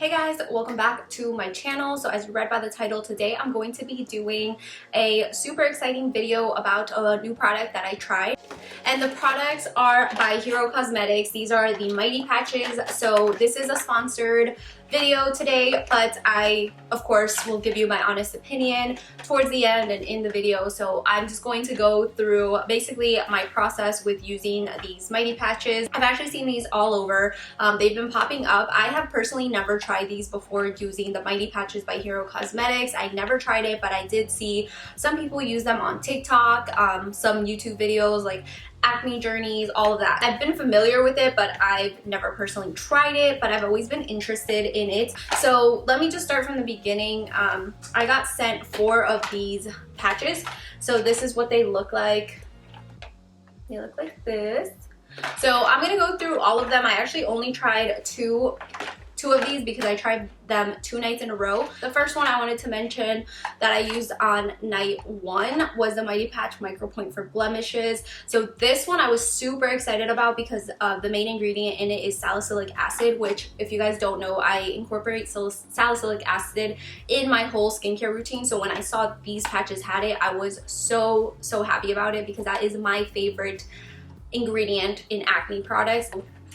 Hey guys, welcome back to my channel. So as you read by the title, today I'm going to be doing a super exciting video about a new product that I tried. And the products are by Hero Cosmetics. These are the Mighty Patches. So this is a sponsored video today, but I of course will give you my honest opinion towards the end and in the video. So I'm just going to go through basically my process with using these Mighty Patches. I've actually seen these all over. They've been popping up. I have personally never tried these before using the Mighty Patches by Hero Cosmetics. I never tried it, but I did see some people use them on TikTok, some YouTube videos like Acne journeys, all of that. I've been familiar with it, but I've never personally tried it, but I've always been interested in it. So let me just start from the beginning. I got sent 4 of these patches. So this is what they look like. They look like this. So I'm gonna go through all of them. I actually only tried two of these because I tried them 2 nights in a row. The first one I wanted to mention that I used on night 1 was the Mighty Patch Micropoint for blemishes. So this one I was super excited about because the main ingredient in it is salicylic acid, which if you guys don't know, I incorporate salicylic acid in my whole skincare routine. So when I saw these patches had it, I was so happy about it because that is my favorite ingredient in acne products.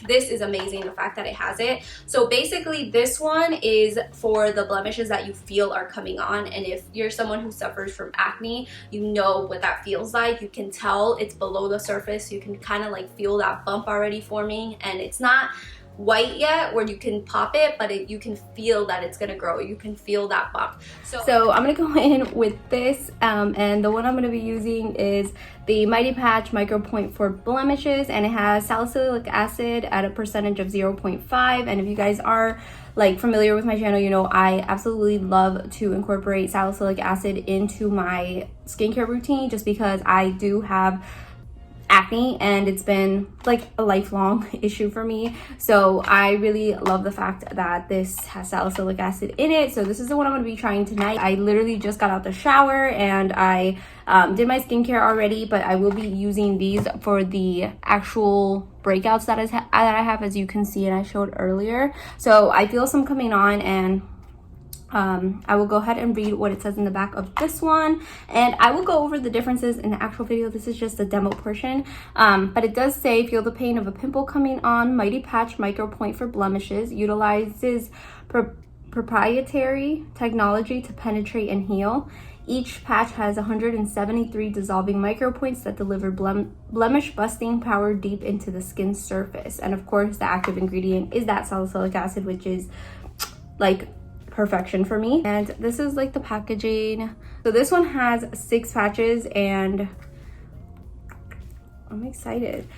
This is amazing, the fact that it has it. So basically this one is for the blemishes that you feel are coming on, and if you're someone who suffers from acne, you know what that feels like. You can tell it's below the surface. You can kind of like feel that bump already forming, and it's not white yet where you can pop it, but you can feel that it's gonna grow. You can feel that bump. So I'm gonna go in with this, and the one I'm gonna be using is the Mighty Patch Micropoint for blemishes, and it has salicylic acid at a percentage of 0.5. And if you guys are like familiar with my channel, you know I absolutely love to incorporate salicylic acid into my skincare routine just because I do have acne and it's been like a lifelong issue for me. So I really love the fact that this has salicylic acid in it. So this is the one I'm going to be trying tonight. I literally just got out the shower and I did my skincare already, but I will be using these for the actual breakouts that I have, as you can see and I showed earlier. So I feel some coming on, and I will go ahead and read what it says in the back of this one, and I will go over the differences in the actual video. This is just a demo portion, but it does say, feel the pain of a pimple coming on. Mighty Patch Micropoint for blemishes utilizes proprietary technology to penetrate and heal. Each patch has 173 dissolving micropoints that deliver blemish busting power deep into the skin surface. And of course, the active ingredient is that salicylic acid, which is like perfection for me. And this is like the packaging. So this one has 6 patches and I'm excited.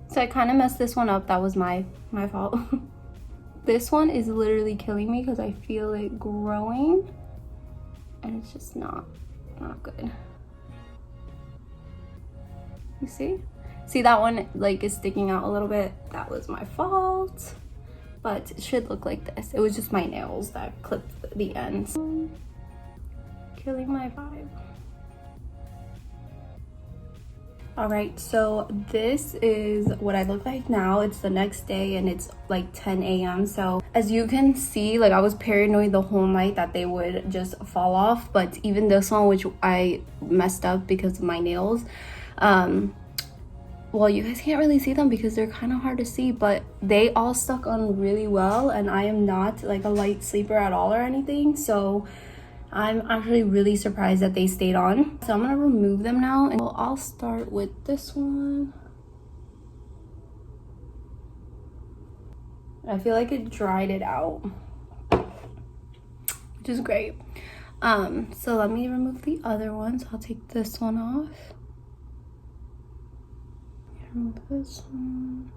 So I kind of messed this one up. That was my fault. This one is literally killing me because I feel it growing and it's just not good. You see that one like is sticking out a little bit. That was my fault, but it should look like this. It was just my nails that clipped the ends. Killing my vibe. All right, so this is what I look like now. It's the next day and it's like 10 a.m. So as you can see, like I was paranoid the whole night that they would just fall off, but even this one, which I messed up because of my nails, well, you guys can't really see them because they're kind of hard to see, but they all stuck on really well, and I am not like a light sleeper at all or anything, so I'm actually really surprised that they stayed on. So I'm gonna remove them now, and I'll start with this one. I feel like it dried it out, which is great. So let me remove the other ones. I'll take this one off. This one.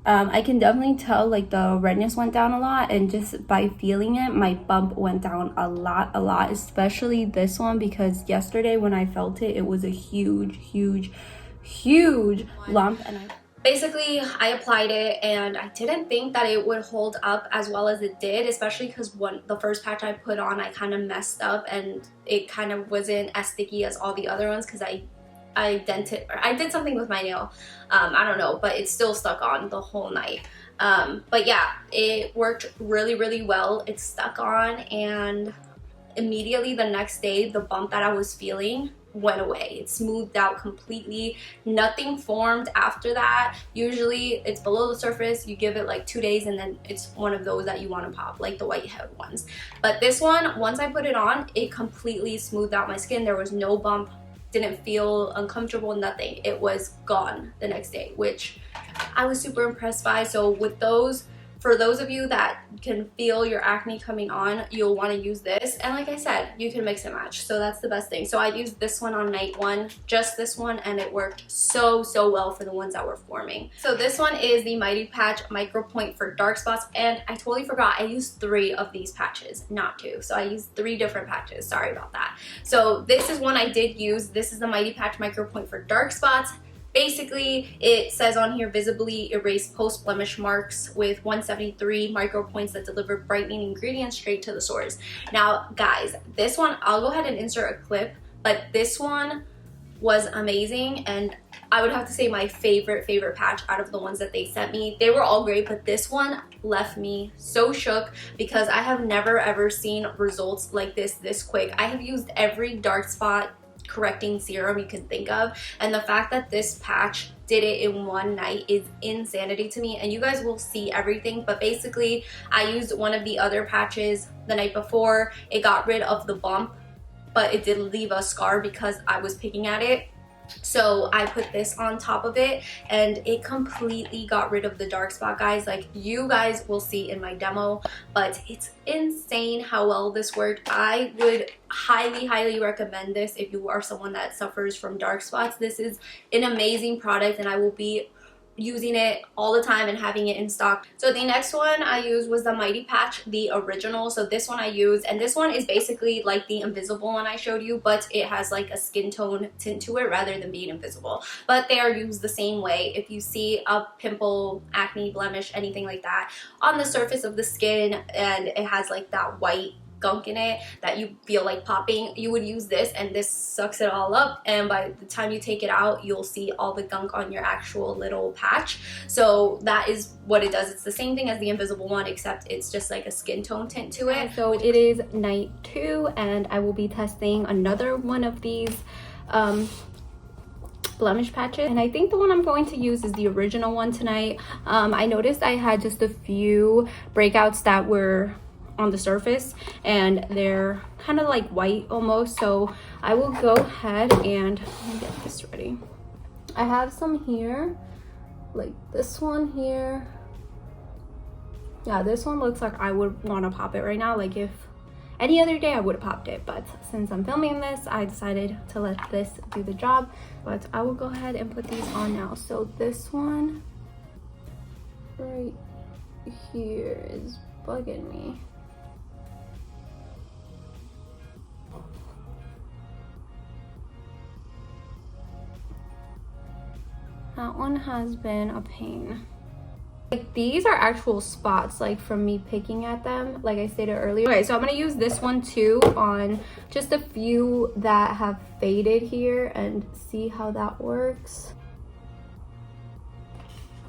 I can definitely tell like the redness went down a lot, and just by feeling it, my bump went down a lot, especially this one, because yesterday when I felt it, it was a huge lump. And basically I applied it and I didn't think that it would hold up as well as it did, especially because the first patch I put on I kind of messed up and it kind of wasn't as sticky as all the other ones because I I dented, or I did something with my nail. I don't know, but it's still stuck on the whole night. But yeah, it worked really, really well. It stuck on, and immediately the next day, the bump that I was feeling went away. It smoothed out completely. Nothing formed after that. Usually it's below the surface, you give it like 2 days, and then it's one of those that you want to pop, like the whitehead ones. But this one, once I put it on, it completely smoothed out my skin. There was no bump, didn't feel uncomfortable, nothing. It was gone the next day, which I was super impressed by. So with those, for those of you that can feel your acne coming on, you'll want to use this. And like I said, you can mix and match, so that's the best thing. So I used this one on night 1, just this one, and it worked so well for the ones that were forming. So this one is the Mighty Patch Micropoint for dark spots, and I totally forgot I used 3 of these patches, not 2. So I used 3 different patches, sorry about that. So this is one I did use. This is the Mighty Patch Micropoint for dark spots. Basically, it says on here, visibly erase post blemish marks with 173 micro points that deliver brightening ingredients straight to the source. Now guys, this one, I'll go ahead and insert a clip, but this one was amazing, and I would have to say my favorite patch out of the ones that they sent me. They were all great, but this one left me so shook because I have never ever seen results like this quick. I have used every dark spot correcting serum you can think of, and the fact that this patch did it in one night is insanity to me, and you guys will see everything. But basically, I used one of the other patches the night before. It got rid of the bump, but it did leave a scar because I was picking at it. So I put this on top of it, and it completely got rid of the dark spot, guys. Like, you guys will see in my demo, but it's insane how well this worked. I would highly recommend this if you are someone that suffers from dark spots. This is an amazing product, and I will be using it all the time and having it in stock. So the next one I used was the Mighty Patch, the original. So this one I used, and this one is basically like the invisible one I showed you, but it has like a skin tone tint to it rather than being invisible. But they are used the same way. If you see a pimple, acne, blemish, anything like that on the surface of the skin, and it has like that white gunk in it that you feel like popping, you would use this, and this sucks it all up, and by the time you take it out, you'll see all the gunk on your actual little patch. So that is what it does. It's the same thing as the invisible one, except it's just like a skin tone tint to it. So it is night 2, and I will be testing another one of these blemish patches, and I think the one I'm going to use is the original one tonight. I noticed I had just a few breakouts that were on the surface, and they're kind of like white almost, so I will go ahead and let me get this ready. I have some here, like this one here. Yeah, this one looks like I would want to pop it right now. Like, if any other day I would have popped it, but since I'm filming this, I decided to let this do the job. But I will go ahead and put these on now. So this one right here is bugging me. That one has been a pain. Like, these are actual spots, like, from me picking at them, like I stated earlier. Okay, so I'm gonna use this one too on just a few that have faded here and see how that works.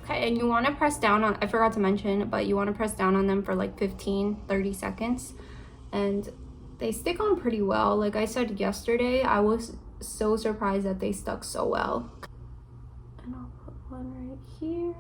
Okay, and you want to press down on, I forgot to mention, but you want to press down on them for like 15-30 seconds, and they stick on pretty well. Like I said yesterday, I was so surprised that they stuck so well. And I'll put one right here.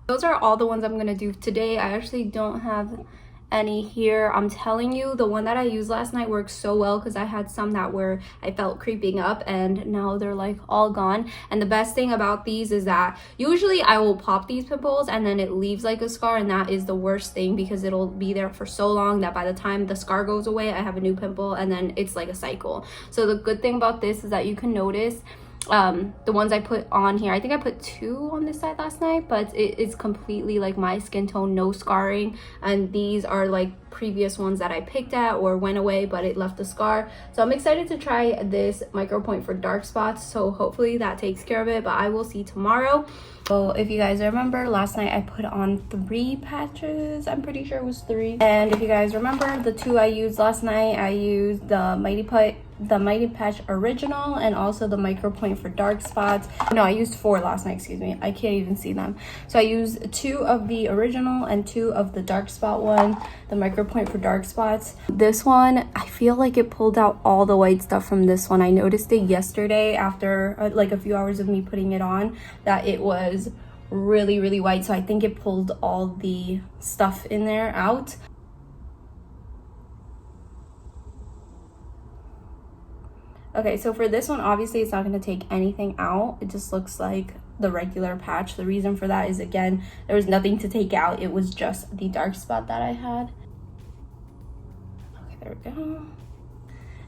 Those are all the ones I'm gonna do today. I actually don't have any here. I'm telling you, the one that I used last night worked so well, because I had some that were, I felt creeping up, and now they're like all gone. And the best thing about these is that usually I will pop these pimples and then it leaves like a scar, and that is the worst thing, because it'll be there for so long that by the time the scar goes away, I have a new pimple, and then it's like a cycle. So the good thing about this is that you can notice the ones I put on here, I think I put 2 on this side last night, but it is completely like my skin tone, no scarring. And these are like previous ones that I picked at or went away, but it left a scar. So I'm excited to try this Micropoint for dark spots, so hopefully that takes care of it, but I will see tomorrow. So if you guys remember, last night I put on 3 patches, I'm pretty sure it was 3. And if you guys remember, the 2 I used last night, I used the the Mighty Patch Original and also the Micropoint for dark spots. No, I used 4 last night, excuse me. I can't even see them. So I used 2 of the original and 2 of the dark spot one, the Micropoint for dark spots. This one, I feel like it pulled out all the white stuff from this one. I noticed it yesterday after like a few hours of me putting it on, that it was really white. So I think it pulled all the stuff in there out. Okay, so for this one, obviously it's not going to take anything out. It just looks like the regular patch. The reason for that is, again, there was nothing to take out. It was just the dark spot that I had. Okay, there we go.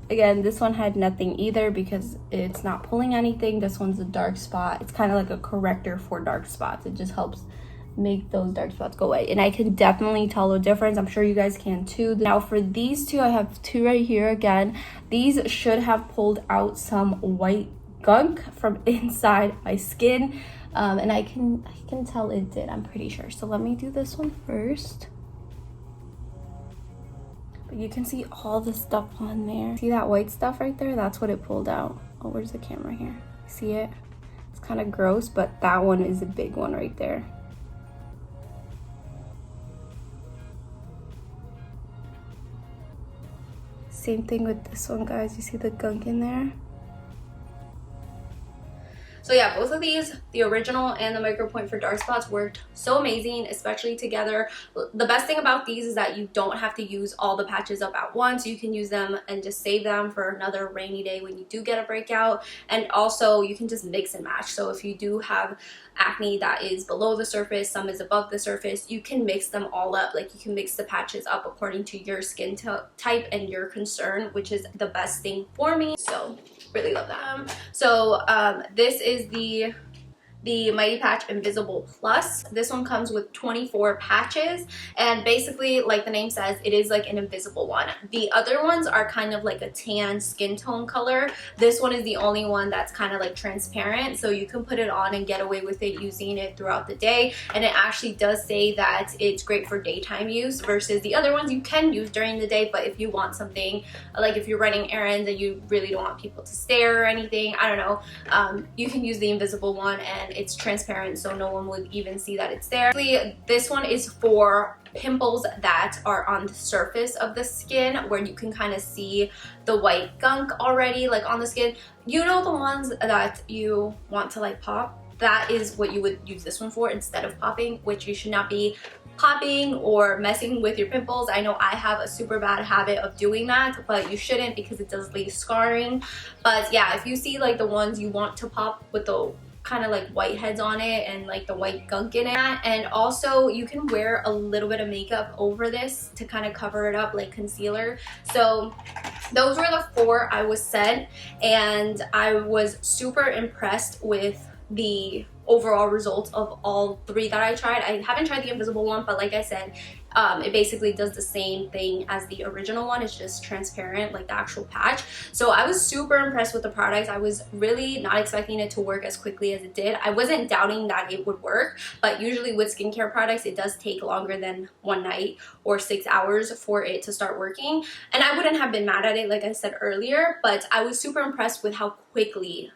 Again, this one had nothing either because it's not pulling anything. This one's a dark spot. It's kind of like a corrector for dark spots. It just helps make those dark spots go away, and I can definitely tell a difference. I'm sure you guys can too. Now for these 2, I have 2 right here. Again, these should have pulled out some white gunk from inside my skin, and I can tell it did, I'm pretty sure. So let me do this one first. But you can see all the stuff on there. See that white stuff right there? That's what it pulled out. Oh, where's the camera here? See it? It's kind of gross, but that one is a big one right there. Same thing with this one, guys. You see the gunk in there? So yeah, both of these, the original and the Micropoint for dark spots, worked so amazing, especially together. The best thing about these is that you don't have to use all the patches up at once. You can use them and just save them for another rainy day when you do get a breakout. And also you can just mix and match. So if you do have acne that is below the surface, some is above the surface, you can mix them all up. Like, you can mix the patches up according to your skin type and your concern, which is the best thing for me. So really love that. So this is the Mighty Patch Invisible Plus. This one comes with 24 patches, and basically, like the name says, it is like an invisible one. The other ones are kind of like a tan skin tone color. This one is the only one that's kind of like transparent, so you can put it on and get away with it using it throughout the day. And it actually does say that it's great for daytime use, versus the other ones you can use during the day, but if you want something, like if you're running errands and you really don't want people to stare or anything, I don't know, you can use the invisible one, and it's transparent, so no one would even see that it's there. This one is for pimples that are on the surface of the skin, where you can kind of see the white gunk already, like on the skin. You know, the ones that you want to like pop, that is what you would use this one for instead of popping, which you should not be popping or messing with your pimples. I know I have a super bad habit of doing that, but you shouldn't, because it does leave scarring. But yeah, if you see like the ones you want to pop with the kind of like white heads on it and like the white gunk in it, and also you can wear a little bit of makeup over this to kind of cover it up, like concealer. So those were the 4 I was sent, and I was super impressed with the overall results of all 3 that I tried. I haven't tried the invisible one, but like I said, it basically does the same thing as the original one. It's just transparent, like the actual patch. So I was super impressed with the product. I was really not expecting it to work as quickly as it did. I wasn't doubting that it would work, but usually with skincare products, it does take longer than 1 night or 6 hours for it to start working. And I wouldn't have been mad at it, like I said earlier, but I was super impressed with how quickly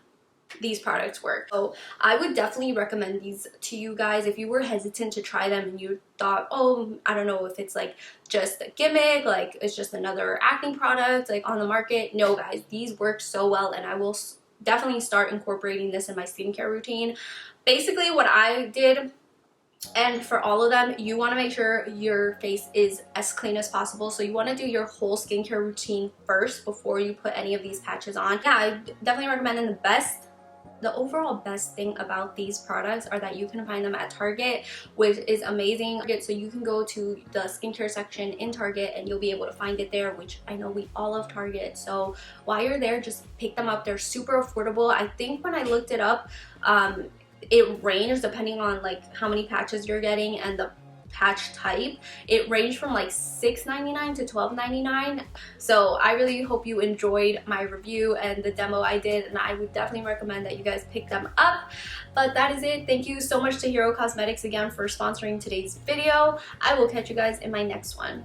these products work. So I would definitely recommend these to you guys if you were hesitant to try them and you thought, oh, I don't know if it's like just a gimmick, like it's just another acne product like on the market. No guys, these work so well, and I will definitely start incorporating this in my skincare routine. Basically what I did, and for all of them, you want to make sure your face is as clean as possible. So you want to do your whole skincare routine first before you put any of these patches on. Yeah, I definitely recommend them. The overall best thing about these products are that you can find them at Target, which is amazing. So you can go to the skincare section in Target and you'll be able to find it there, which I know we all love Target. So while you're there, just pick them up. They're super affordable. I think when I looked it up, it ranged depending on like how many patches you're getting and the patch type. It ranged from like $6.99 to $12.99. So I really hope you enjoyed my review and the demo I did, and I would definitely recommend that you guys pick them up. But that is it. Thank you so much to Hero Cosmetics again for sponsoring today's video. I will catch you guys in my next one.